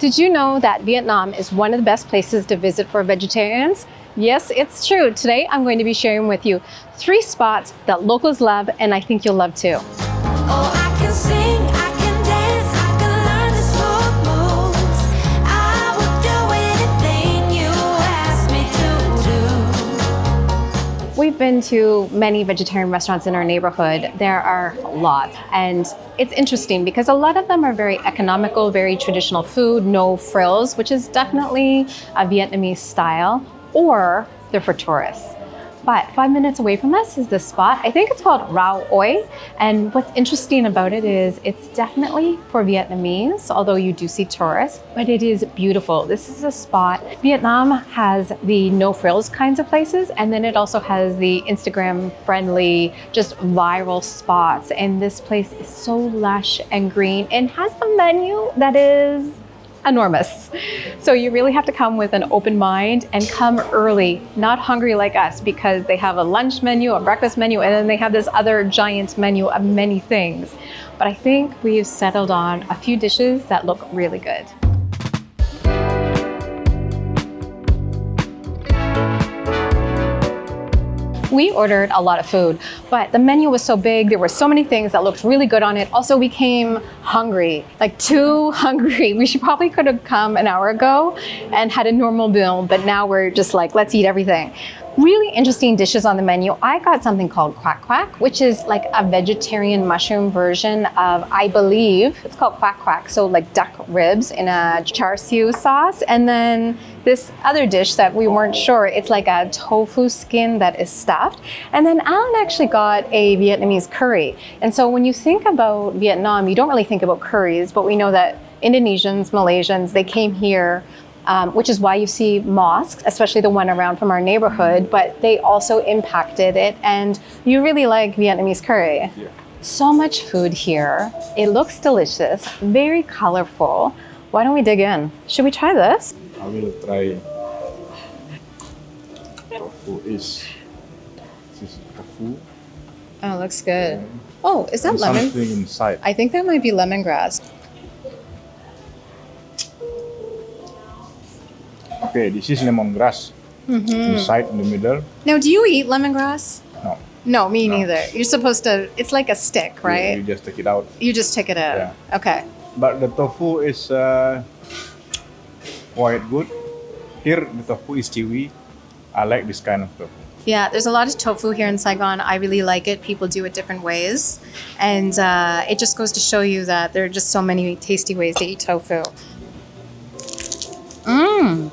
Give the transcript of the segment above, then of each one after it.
Did you know that Vietnam is one of the best places to visit for vegetarians? Yes, it's true. Today, I'm going to be sharing with you 3 spots that locals love, and I think you'll love too. Oh, I can sing, I can dance, I can learn the smooth moves. I will do anything you ask me to do. We've been to many vegetarian restaurants in our neighborhood. There are lots, and it's interesting because a lot of them are very economical, very traditional food, no frills, which is definitely a Vietnamese style, or they're for tourists. But 5 minutes away from us is this spot. I think it's called Rau Oi. And what's interesting about it is it's definitely for Vietnamese, although you do see tourists, but it is beautiful. This is a spot. Vietnam has the no frills kinds of places, and then it also has the Instagram friendly, just viral spots. And this place is so lush and green and has a menu that is enormous. So you really have to come with an open mind and come early, not hungry like us, because they have a lunch menu, a breakfast menu, and then they have this other giant menu of many things. But I think we've settled on a few dishes that look really good. We ordered a lot of food, but the menu was so big. There were so many things that looked really good on it. Also, we came hungry, like too hungry. We probably could have come an hour ago and had a normal meal, but now we're just like, let's eat everything. Really interesting dishes on the menu. I got something called quack quack, which is like a vegetarian mushroom version of, I believe, it's called quack quack. So like duck ribs in a char siu sauce. And then this other dish that we weren't sure, it's like a tofu skin that is stuffed. And then Alan actually got a Vietnamese curry. And so when you think about Vietnam, you don't really think about curries, but we know that Indonesians, Malaysians, they came here, which is why you see mosques, especially the one around from our neighborhood, but they also impacted it. And you really like Vietnamese curry. Yeah. So much food here. It looks delicious, very colorful. Why don't we dig in? Should we try this? I will try tofu. This is tofu. Oh, looks good. Oh, is that And lemon? something inside. I think that might be lemongrass. Okay, this is lemongrass. Inside in the middle. Now, do you eat lemongrass? No. No, me No. neither. You're supposed to, it's like a stick, right? You just take it out. You just take it out. Yeah. Okay. But the tofu is quite good. Here the tofu is chewy. I like this kind of tofu. Yeah, there's a lot of tofu here in Saigon. I really like it. People do it different ways. And it just goes to show you that there are just so many tasty ways to eat tofu. Mmm.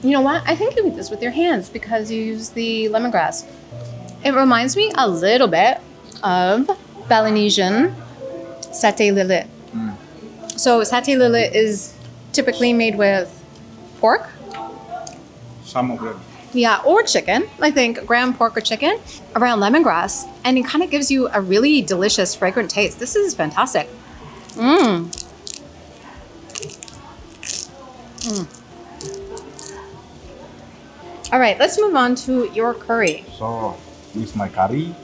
You know what? I think you eat this with your hands because you use the lemongrass. It reminds me a little bit of Balinesian satay lilit. So satay lilit is typically made with pork. Some of them. Yeah, or chicken. I think ground pork or chicken around lemongrass. And it kind of gives you a really delicious, fragrant taste. This is fantastic. Mmm. Mm. All right, let's move on to your curry. So this is my curry.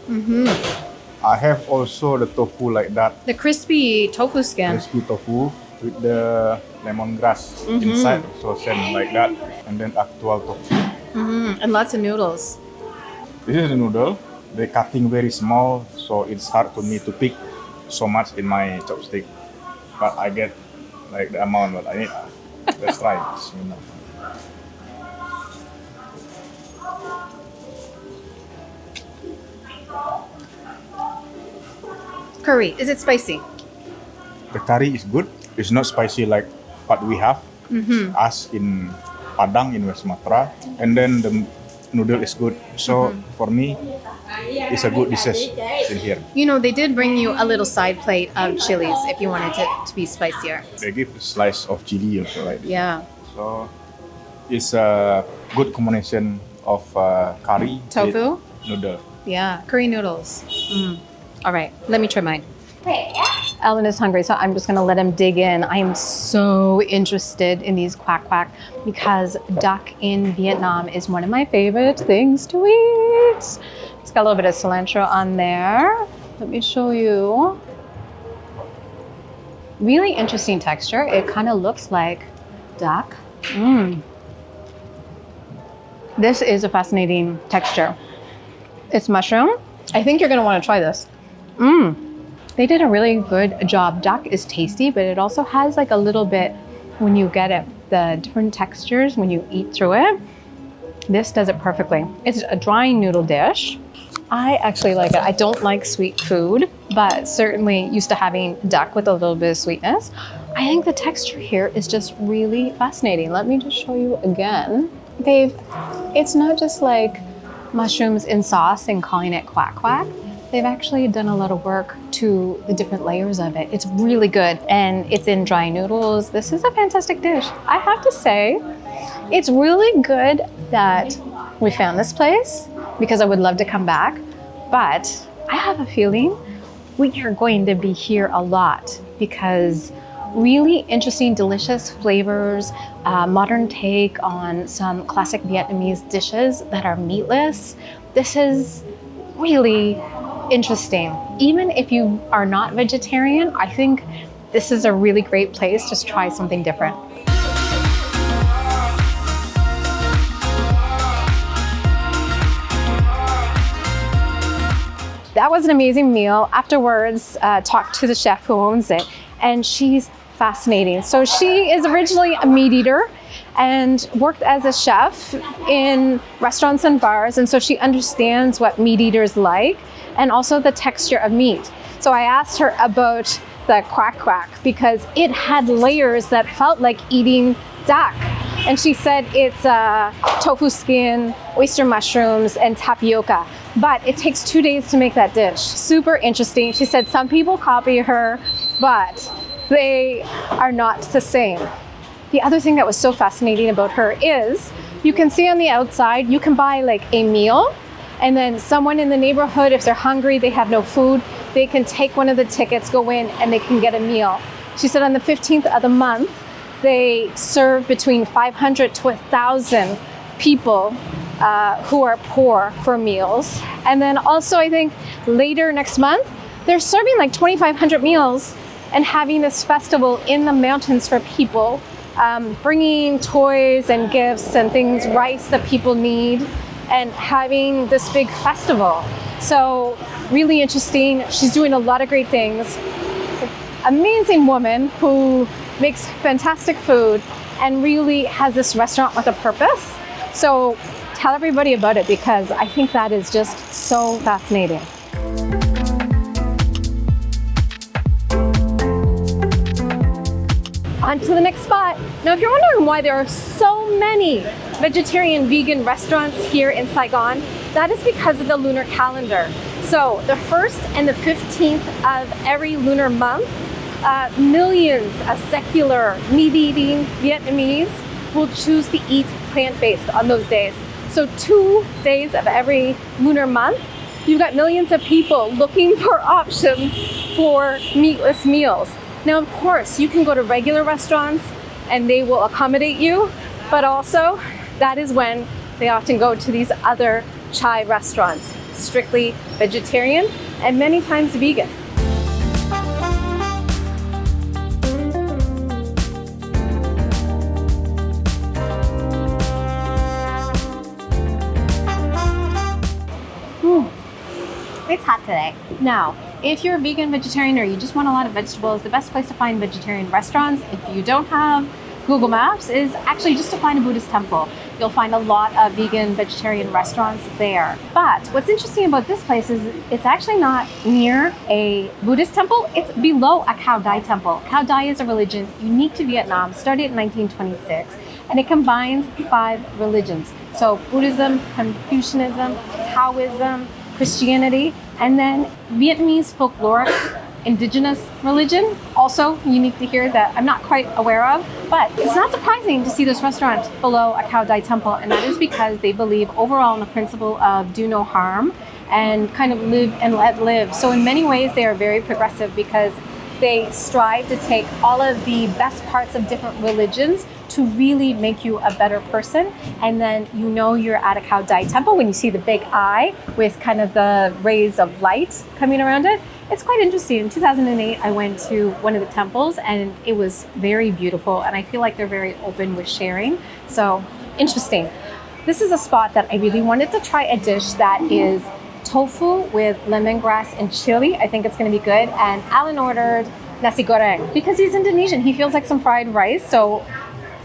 I have also the tofu like that. The crispy tofu skin. Crispy tofu with the lemongrass inside. So same like that. And then actual tofu. And lots of noodles. This is the noodle. They're cutting very small, so it's hard for me to pick so much in my chopstick. But I get like the amount that I need. Let's try. Bismillah. Curry, is it spicy? The curry is good. It's not spicy like what we have, as in Padang in West Sumatra. And then the noodle is good. So for me, it's a good dishes in here. You know, they did bring you a little side plate of chilies if you wanted it to be spicier. They give a slice of chili also like this. Yeah. So it's a good combination of curry, Tofu? with noodle. Yeah, curry noodles. All right, let me try mine. Alan is hungry, so I'm just gonna let him dig in. I am so interested in these quack quack because duck in Vietnam is one of my favorite things to eat. It's got a little bit of cilantro on there. Let me show you. Really interesting texture. It kind of looks like duck. This is a fascinating texture. It's mushroom. I think you're gonna want to try this. They did a really good job. Duck is tasty, but it also has like a little bit, when you get it, the different textures when you eat through it. This does it perfectly. It's a dry noodle dish. I actually like it. I don't like sweet food, but certainly used to having duck with a little bit of sweetness. I think the texture here is just really fascinating. Let me just show you again. It's not just like mushrooms in sauce and calling it quack quack. They've actually done a lot of work to the different layers of it. It's really good, and it's in dry noodles. This is a fantastic dish. I have to say, it's really good that we found this place because I would love to come back, but I have a feeling we are going to be here a lot because really interesting, delicious flavors, modern take on some classic Vietnamese dishes that are meatless. This is really interesting. Even if you are not vegetarian, I think this is a really great place to try something different. That was an amazing meal. Afterwards, talked to the chef who owns it, and she's fascinating. So she is originally a meat eater and worked as a chef in restaurants and bars, and so she understands what meat eaters like and also the texture of meat. So I asked her about the quack quack because it had layers that felt like eating duck. And she said it's tofu skin, oyster mushrooms, and tapioca. But it takes 2 days to make that dish. Super interesting. She said some people copy her, but they are not the same. The other thing that was so fascinating about her is you can see on the outside, you can buy like a meal, and then someone in the neighborhood, if they're hungry, they have no food, they can take one of the tickets, go in, and they can get a meal. She said on the 15th of the month, they serve between 500 to 1,000 people who are poor for meals. And then also I think later next month, they're serving like 2,500 meals and having this festival in the mountains for people, bringing toys and gifts and things, rice that people need, and having this big festival. So really interesting. She's doing a lot of great things. Amazing woman who makes fantastic food and really has this restaurant with a purpose. So tell everybody about it because I think that is just so fascinating. On to the next spot. Now, if you're wondering why there are so many vegetarian vegan restaurants here in Saigon, that is because of the lunar calendar. So the 1st and the 15th of every lunar month, millions of secular meat-eating Vietnamese will choose to eat plant-based on those days. So 2 days of every lunar month, you've got millions of people looking for options for meatless meals. Now, of course, you can go to regular restaurants and they will accommodate you, but also that is when they often go to these other chai restaurants, strictly vegetarian and many times vegan. It's hot today. Now, if you're a vegan, vegetarian, or you just want a lot of vegetables, the best place to find vegetarian restaurants, if you don't have Google Maps, is actually just to find a Buddhist temple. You'll find a lot of vegan, vegetarian restaurants there. But what's interesting about this place is it's actually not near a Buddhist temple, it's below a Cao Dai temple. Cao Dai is a religion unique to Vietnam, started in 1926, and it combines 5 religions. So Buddhism, Confucianism, Taoism, Christianity, and then Vietnamese folkloric indigenous religion, also unique to here that I'm not quite aware of, but it's not surprising to see this restaurant below a Cao Dai temple, and that is because they believe overall in the principle of do no harm and kind of live and let live. So in many ways they are very progressive because they strive to take all of the best parts of different religions to really make you a better person. And then you know you're at a Cao Dai temple when you see the big eye with kind of the rays of light coming around it. It's quite interesting. In 2008, I went to one of the temples and it was very beautiful. And I feel like they're very open with sharing. So interesting. This is a spot that I really wanted to try a dish that is tofu with lemongrass and chili. I think it's going to be good. And Alan ordered nasi goreng because he's Indonesian. He feels like some fried rice. So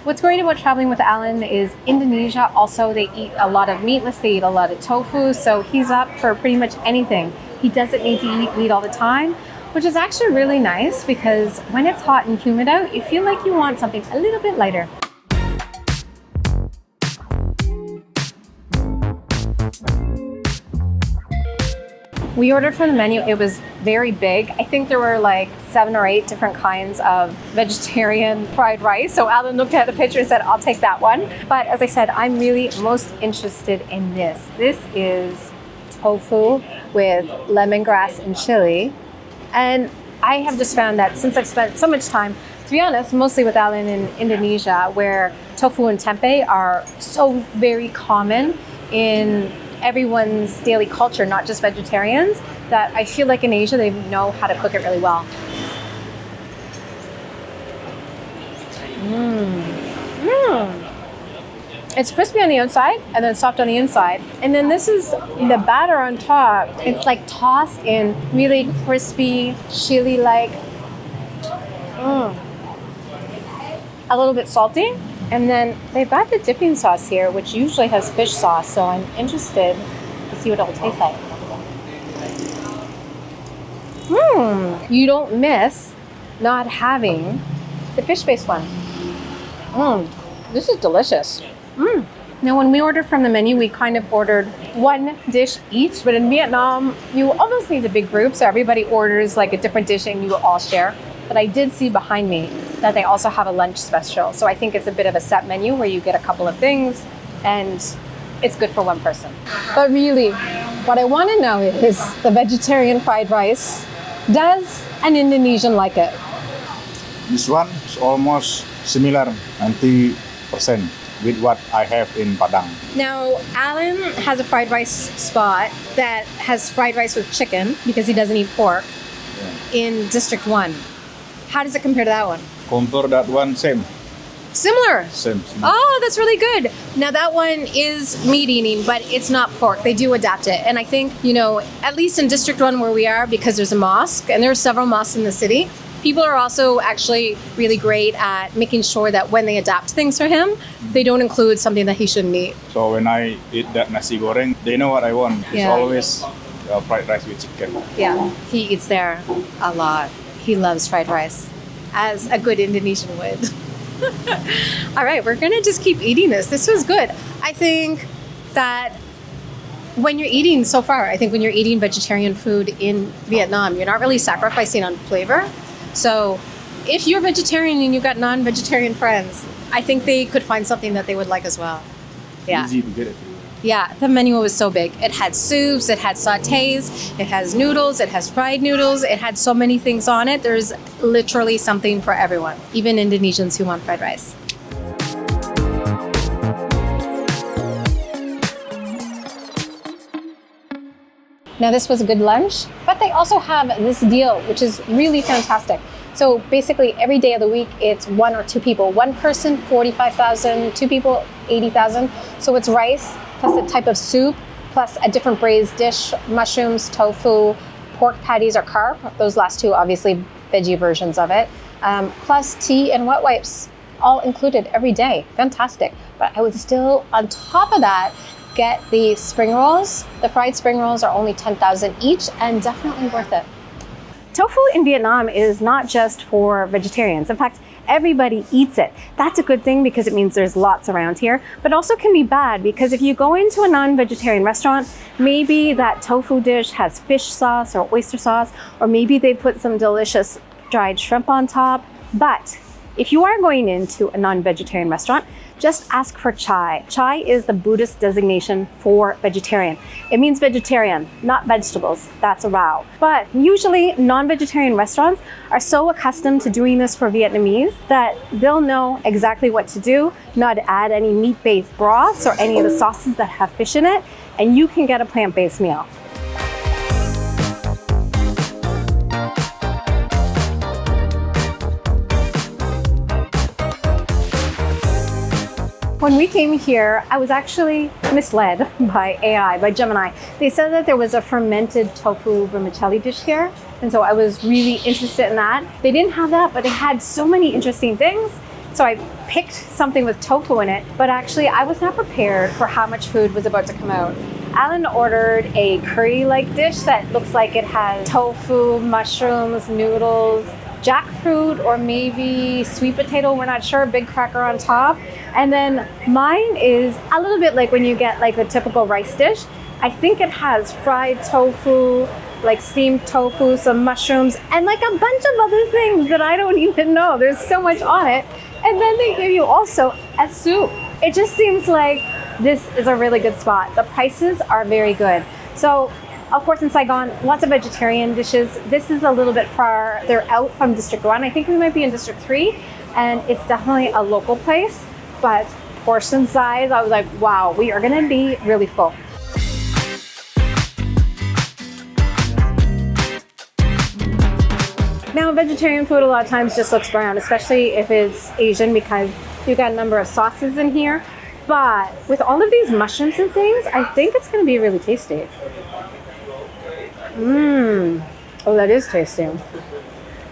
what's great about traveling with Alan is Indonesia also, they eat a lot of meatless, they eat a lot of tofu. So he's up for pretty much anything. He doesn't need to eat meat all the time, which is actually really nice because when it's hot and humid out, you feel like you want something a little bit lighter. We ordered from the menu. It was very big. I think there were like 7 or 8 different kinds of vegetarian fried rice. So Alan looked at the picture and said, I'll take that one. But as I said, I'm really most interested in this. This is tofu with lemongrass and chili. And I have just found that since I've spent so much time, to be honest, mostly with Alan in Indonesia, where tofu and tempeh are so very common in everyone's daily culture, not just vegetarians, that I feel like in Asia they know how to cook it really well. It's crispy on the outside and then soft on the inside. And then this is the batter on top. It's like tossed in really crispy, chili-like, a little bit salty. And then they've got the dipping sauce here, which usually has fish sauce. So I'm interested to see what it'll taste like. You don't miss not having the fish-based one. This is delicious. Now, when we ordered from the menu, we kind of ordered one dish each, but in Vietnam, you almost need a big group, so everybody orders like a different dish and you all share. But I did see behind me that they also have a lunch special, so I think it's a bit of a set menu where you get a couple of things and it's good for one person. But really, what I want to know is the vegetarian fried rice. Does an Indonesian like it? This one is almost similar, 90% with what I have in Padang. Now, Alan has a fried rice spot that has fried rice with chicken because he doesn't eat pork in District 1. How does it compare to that one? Compare that one, same. Similar. Same. Oh, that's really good. Now that one is meat eating, but it's not pork. They do adapt it. And I think, at least in District 1 where we are, because there's a mosque, and there are several mosques in the city, people are also actually really great at making sure that when they adapt things for him, they don't include something that he shouldn't eat. So when I eat that nasi goreng, they know what I want. It's always fried rice with chicken. Yeah, he eats there a lot. He loves fried rice, as a good Indonesian would. All right, we're gonna just keep eating this. This was good. I think that when you're eating so far, I think when you're eating vegetarian food in Vietnam, you're not really sacrificing on flavor. So if you're vegetarian and you've got non-vegetarian friends, I think they could find something that they would like as well. Yeah. Easy to get it. Yeah, the menu was so big. It had soups, it had sautés, it has noodles, it has fried noodles, it had so many things on it. There's literally something for everyone, even Indonesians who want fried rice. Now this was a good lunch, but they also have this deal, which is really fantastic. So basically every day of the week, it's 1 or 2 people. 1 person, 45,000, 2 people, 80,000. So it's rice, plus a type of soup, plus a different braised dish, mushrooms, tofu, pork patties or carp. Those last 2, obviously veggie versions of it. Plus tea and wet wipes, all included every day. Fantastic. But I would still, on top of that, get the spring rolls. The fried spring rolls are only 10,000 each and definitely worth it. Tofu in Vietnam is not just for vegetarians. In fact, everybody eats it. That's a good thing because it means there's lots around here, but also can be bad because if you go into a non-vegetarian restaurant, maybe that tofu dish has fish sauce or oyster sauce, or maybe they put some delicious dried shrimp on top. But If you are going into a non-vegetarian restaurant, just ask for chai. Chai is the Buddhist designation for vegetarian. It means vegetarian, not vegetables. That's a Rau. But usually non-vegetarian restaurants are so accustomed to doing this for Vietnamese that they'll know exactly what to do, not to add any meat-based broths or any of the sauces that have fish in it, and you can get a plant-based meal. When we came here, I was actually misled by AI, by Gemini. They said that there was a fermented tofu vermicelli dish here, and so I was really interested in that. They didn't have that, but they had so many interesting things. So I picked something with tofu in it, but actually I was not prepared for how much food was about to come out. Alan ordered a curry-like dish that looks like it has tofu, mushrooms, noodles, jackfruit, or maybe sweet potato, we're not sure, big cracker on top. And then mine is a little bit like when you get like the typical rice dish. I think it has fried tofu, like steamed tofu, some mushrooms, and like a bunch of other things that I don't even know. There's so much on it. And then they give you also a soup. It just seems like this is a really good spot. The prices are very good. So of course, in Saigon, lots of vegetarian dishes. This is a little bit farther out from District 1. I think we might be in District 3, and it's definitely a local place, but portion size, I was like, wow, we are gonna be really full. Now, vegetarian food a lot of times just looks brown, especially if it's Asian, because you've got a number of sauces in here. But with all of these mushrooms and things, I think it's gonna be really tasty. Mmm. Oh, that is tasty.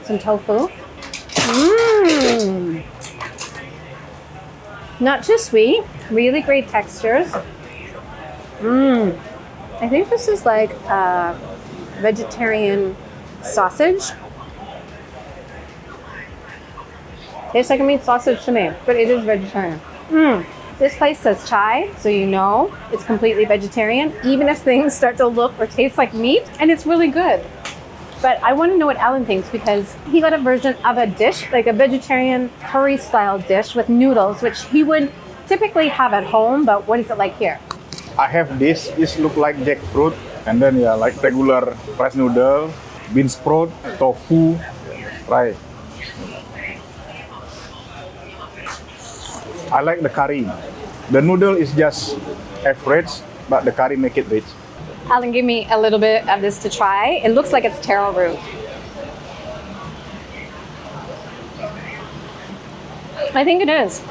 Some tofu. Mmm. Not too sweet. Really great textures. Mmm. I think this is like a vegetarian sausage. Tastes like a meat sausage to me, but it is vegetarian. Mmm. This place says chai, so you know it's completely vegetarian, even if things start to look or taste like meat, and it's really good. But I want to know what Alan thinks, because he got a version of a dish, like a vegetarian curry-style dish with noodles, which he would typically have at home, but what is it like here? I have this. This look like jackfruit, and then yeah, like regular rice noodle, bean sprout, tofu, right. I like the curry. The noodle is just average, but the curry make it rich. Alan gave me a little bit of this to try. It looks like it's taro root. I think it is.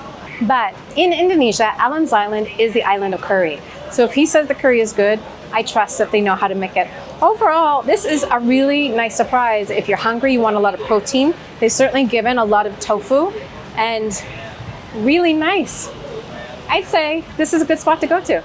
But in Indonesia, Alan's island is the island of curry. So if he says the curry is good, I trust that they know how to make it. Overall, this is a really nice surprise. If you're hungry, you want a lot of protein, they've certainly given a lot of tofu, and really nice. I'd say this is a good spot to go to.